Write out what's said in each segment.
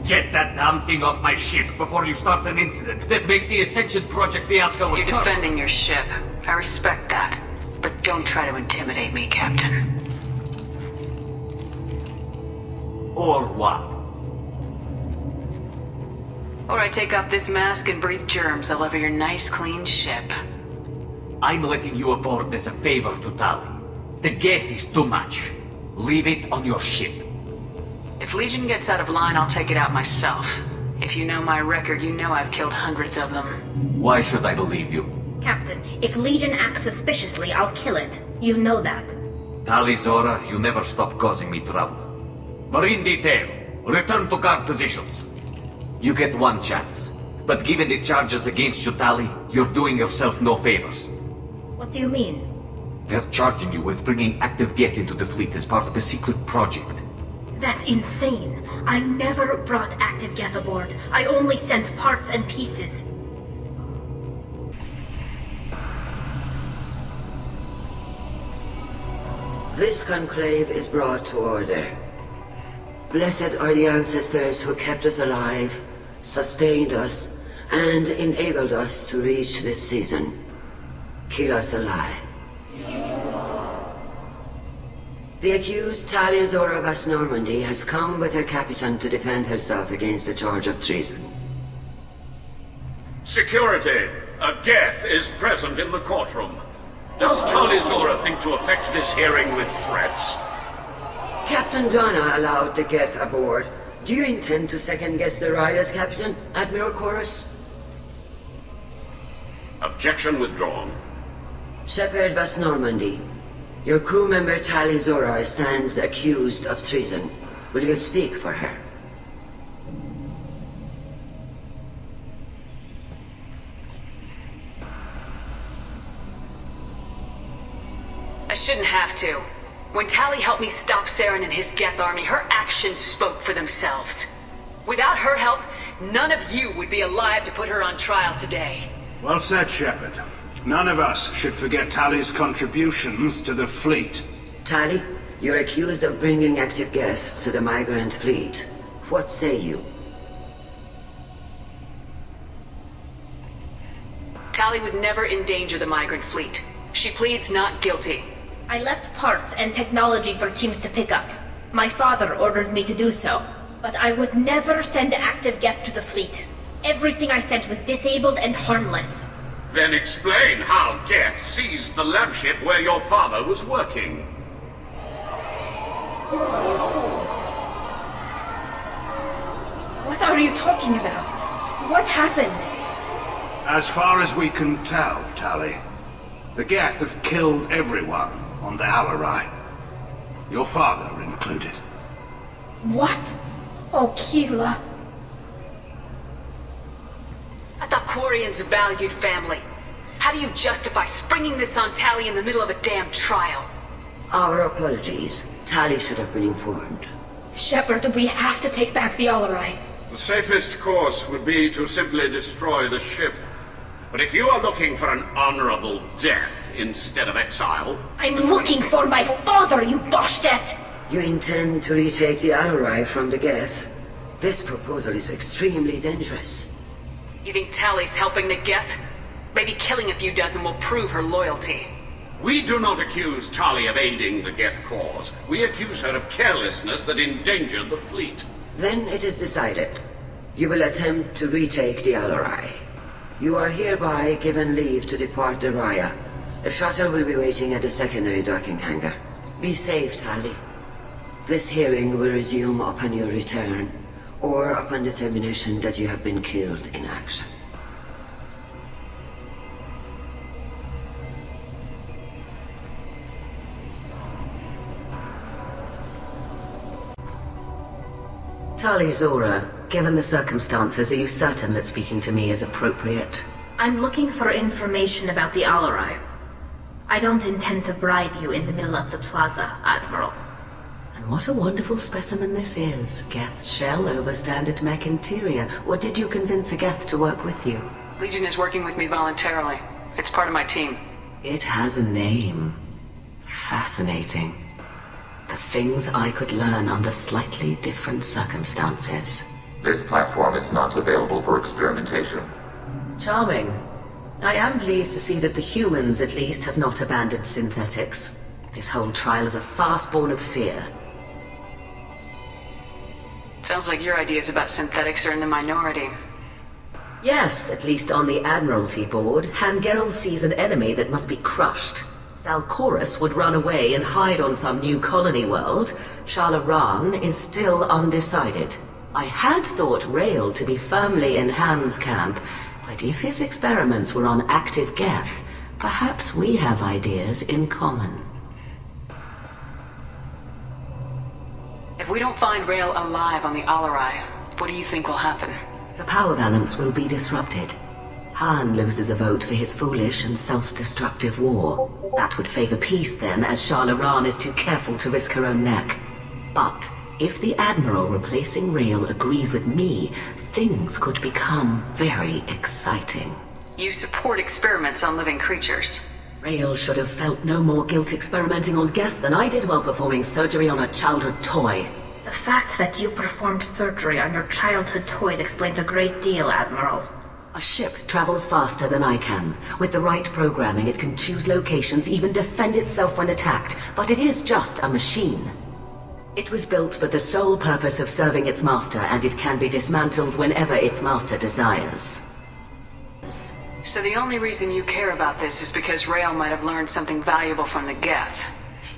Get that damn thing off my ship before you start an incident that makes the Ascension Project fiasco a You're defending your ship. I respect that. But don't try to intimidate me, Captain. Or what? Or I take off this mask and breathe germs all over your nice, clean ship. I'm letting you aboard as a favor to Tali. The Geth is too much. Leave it on your ship. If Legion gets out of line, I'll take it out myself. If you know my record, you know I've killed hundreds of them. Why should I believe you? Captain, if Legion acts suspiciously, I'll kill it. You know that. Tali Zora, you never stop causing me trouble. Marine detail, return to guard positions. You get one chance. But given the charges against you, Tali, you're doing yourself no favors. What do you mean? They're charging you with bringing active Geth into the fleet as part of a secret project. That's insane. I never brought active Geth aboard. I only sent parts and pieces. This conclave is brought to order. Blessed are the ancestors who kept us alive, sustained us, and enabled us to reach this season. Keep us alive. The accused Talia Zora Vas Normandy has come with her captain to defend herself against a charge of treason. Security! A Geth is present in the courtroom. Does Talia Zora think to affect this hearing with threats? Captain Donna allowed the Geth aboard. Do you intend to second-guess the Raya's captain, Admiral Chorus? Objection withdrawn. Shepard Vas Normandy, your crew member Tali Zora stands accused of treason. Will you speak for her? I shouldn't have to. When Tali helped me stop Saren and his Geth army, her actions spoke for themselves. Without her help, none of you would be alive to put her on trial today. Well said, Shepard. None of us should forget Tali's contributions to the fleet. Tali, you're accused of bringing active Geth to the migrant fleet. What say you? Tali would never endanger the migrant fleet. She pleads not guilty. I left parts and technology for teams to pick up. My father ordered me to do so. But I would never send active Geth to the fleet. Everything I sent was disabled and harmless. Then explain how Geth seized the lab ship where your father was working. What are you talking about? What happened? As far as we can tell, Tali, the Geth have killed everyone on the Alarai. Your father included. What? Oh, Keela. I thought Quarians valued family. How do you justify springing this on Tali in the middle of a damn trial? Our apologies. Tali should have been informed. Shepard, we have to take back the Alarai. The safest course would be to simply destroy the ship. But if you are looking for an honorable death instead of exile... I'm looking for my father, you bastet! You intend to retake the Alarai from the Geth? This proposal is extremely dangerous. You think Tali's helping the Geth? Maybe killing a few dozen will prove her loyalty. We do not accuse Tali of aiding the Geth cause. We accuse her of carelessness that endangered the fleet. Then it is decided. You will attempt to retake the Alarai. You are hereby given leave to depart the Raya. A shuttle will be waiting at the secondary docking hangar. Be safe, Tali. This hearing will resume upon your return, or upon determination that you have been killed in action. Tali Zora, given the circumstances, are you certain that speaking to me is appropriate? I'm looking for information about the Alarai. I don't intend to bribe you in the middle of the plaza, Admiral. And what a wonderful specimen this is. Geth's shell over standard mech interior. Or did you convince a Geth to work with you? Legion is working with me voluntarily. It's part of my team. It has a name. Fascinating. The things I could learn under slightly different circumstances. This platform is not available for experimentation. Charming. I am pleased to see that the humans, at least, have not abandoned synthetics. This whole trial is a farce born of fear. Sounds like your ideas about synthetics are in the minority. Yes, at least on the Admiralty board, Hangerel sees an enemy that must be crushed. Zalcorus would run away and hide on some new colony world. Shalaran is still undecided. I had thought Rael to be firmly in Han's camp, but if his experiments were on active Geth, perhaps we have ideas in common. If we don't find Rael alive on the Alarai, what do you think will happen? The power balance will be disrupted. Han loses a vote for his foolish and self-destructive war. That would favor peace then, as Shalaran is too careful to risk her own neck. But if the Admiral replacing Rael agrees with me, things could become very exciting. You support experiments on living creatures. Rael should have felt no more guilt experimenting on Geth than I did while performing surgery on a childhood toy. The fact that you performed surgery on your childhood toys explains a great deal, Admiral. A ship travels faster than I can. With the right programming, it can choose locations, even defend itself when attacked. But it is just a machine. It was built for the sole purpose of serving its master, and it can be dismantled whenever its master desires. So the only reason you care about this is because Rael might have learned something valuable from the Geth.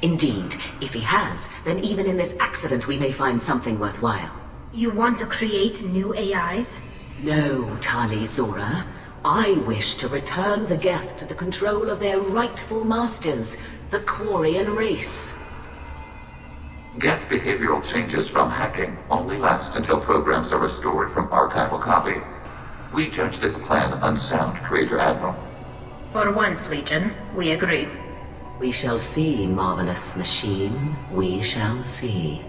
Indeed. If he has, then even in this accident we may find something worthwhile. You want to create new AIs? No, Tali Zora. I wish to return the Geth to the control of their rightful masters, the Quarian race. Geth behavioral changes from hacking only last until programs are restored from archival copy. We judge this plan unsound, Creator Admiral. For once, Legion, we agree. We shall see, marvelous machine. We shall see.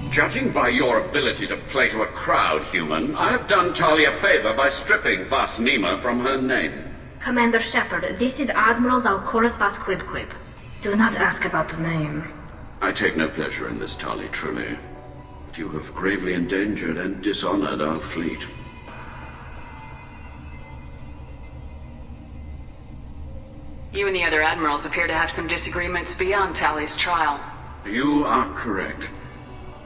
Judging by your ability to play to a crowd, human, I have done Tali a favor by stripping Vas Nima from her name. Commander Shepard, this is Admiral Zalcorus Vas Quibquib. Do not ask about the name. I take no pleasure in this, Tali, truly. But you have gravely endangered and dishonored our fleet. You and the other admirals appear to have some disagreements beyond Tali's trial. You are correct.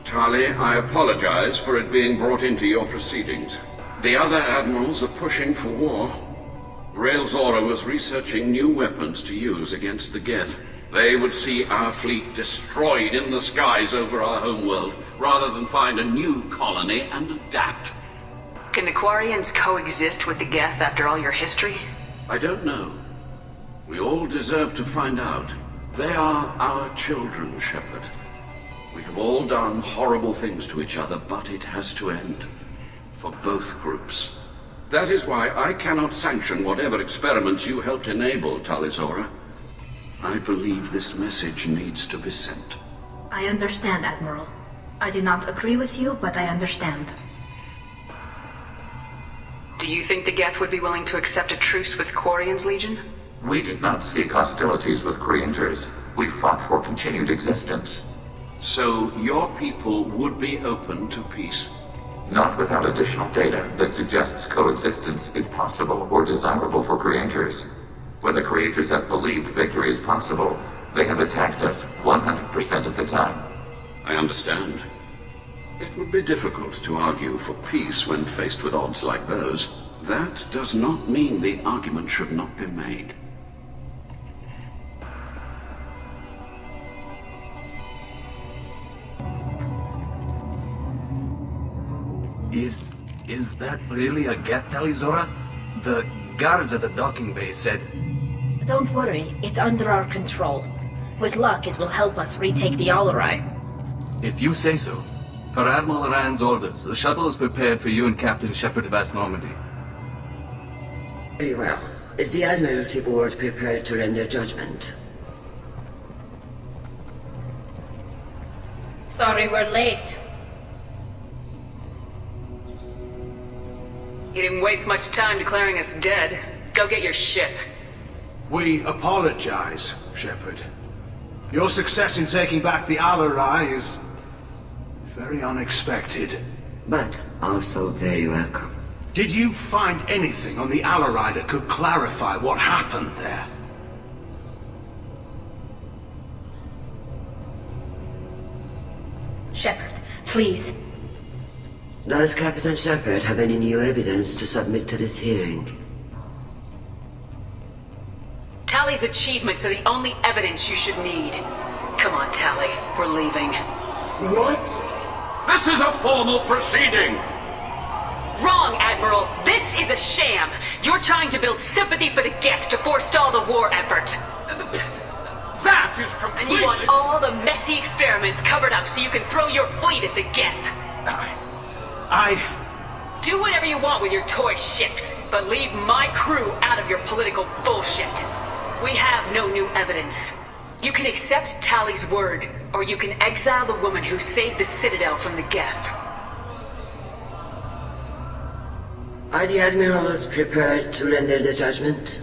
Tali, I apologize for it being brought into your proceedings. The other admirals are pushing for war. Rael Zora was researching new weapons to use against the Geth. They would see our fleet destroyed in the skies over our homeworld, rather than find a new colony and adapt. Can the Quarians coexist with the Geth after all your history? I don't know. We all deserve to find out. They are our children, Shepard. We have all done horrible things to each other, but it has to end. For both groups. That is why I cannot sanction whatever experiments you helped enable, Tali Zora. I believe this message needs to be sent. I understand, Admiral. I do not agree with you, but I understand. Do you think the Geth would be willing to accept a truce with Quarians, Legion? We did not seek hostilities with creators. We fought for continued existence. So your people would be open to peace? Not without additional data that suggests coexistence is possible or desirable for creators. When the creators have believed victory is possible, they have attacked us 100% of the time. I understand. It would be difficult to argue for peace when faced with odds like those. That does not mean the argument should not be made. Is that really a Geth, Tali Zora? The guards at the docking bay said... Don't worry, it's under our control. With luck, it will help us retake the Alarai. If you say so. Per Admiral Rand's orders, the shuttle is prepared for you and Captain Shepard of Vast Normandy. Very well. Is the Admiralty Board prepared to render judgment? Sorry we're late. You didn't waste much time declaring us dead. Go get your ship. We apologize, Shepard. Your success in taking back the Alarai is Very unexpected. But also very welcome. Did you find anything on the Alarai that could clarify what happened there? Shepard, please. Does Captain Shepard have any new evidence to submit to this hearing? Tally's achievements are the only evidence you should need. Come on, Tally. We're leaving. What? This is a formal proceeding! Wrong, Admiral. This is a sham. You're trying to build sympathy for the Geth to forestall the war effort. That is completely... And you want all the messy experiments covered up so you can throw your fleet at the Geth. Do whatever you want with your toy ships, but leave my crew out of your political bullshit. We have no new evidence. You can accept Tally's word, or you can exile the woman who saved the Citadel from the Geth. Are the admirals prepared to render the judgment?